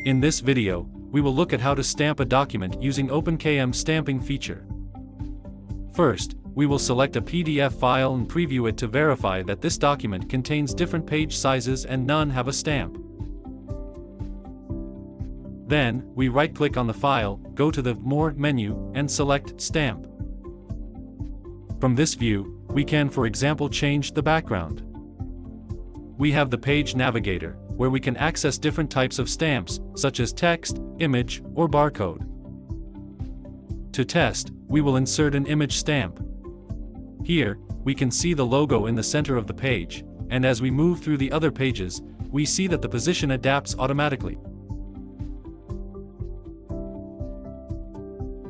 In this video, we will look at how to stamp a document using OpenKM's stamping feature. First, we will select a PDF file and preview it to verify that this document contains different page sizes and none have a stamp. Then, we right-click on the file, go to the More menu, and select Stamp. From this view, we can, for example, change the background. We have the Page Navigator, where we can access different types of stamps, such as text, image, or barcode. To test, we will insert an image stamp. Here, we can see the logo in the center of the page, and as we move through the other pages, we see that the position adapts automatically.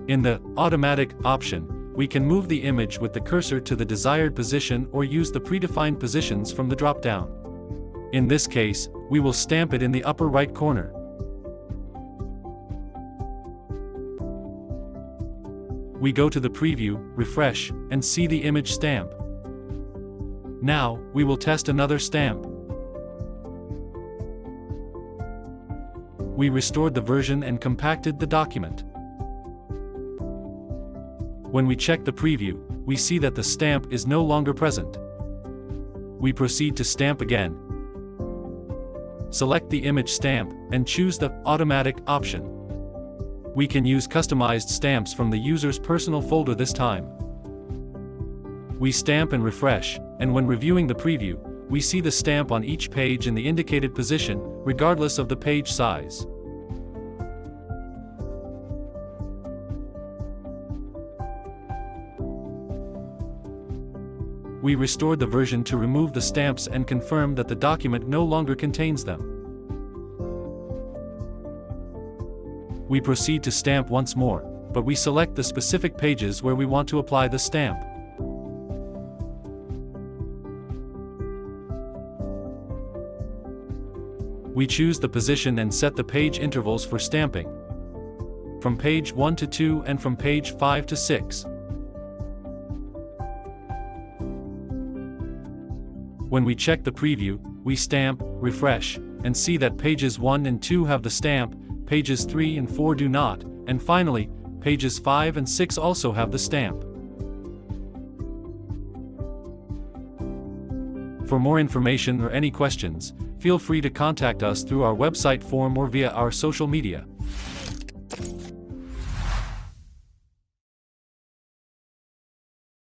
In the Automatic option, we can move the image with the cursor to the desired position or use the predefined positions from the drop-down. In this case, we will stamp it in the upper right corner. We go to the preview, refresh, and see the image stamp. Now, we will test another stamp. We restored the version and compacted the document. When we check the preview, we see that the stamp is no longer present. We proceed to stamp again. Select the image stamp, and choose the Automatic option. We can use customized stamps from the user's personal folder this time. We stamp and refresh, and when reviewing the preview, we see the stamp on each page in the indicated position, regardless of the page size. We restored the version to remove the stamps and confirm that the document no longer contains them. We proceed to stamp once more, but we select the specific pages where we want to apply the stamp. We choose the position and set the page intervals for stamping, from page 1 to 2 and from page 5 to 6. When we check the preview, we stamp, refresh, and see that pages 1 and 2 have the stamp, pages 3 and 4 do not, and finally, pages 5 and 6 also have the stamp. For more information or any questions, feel free to contact us through our website form or via our social media.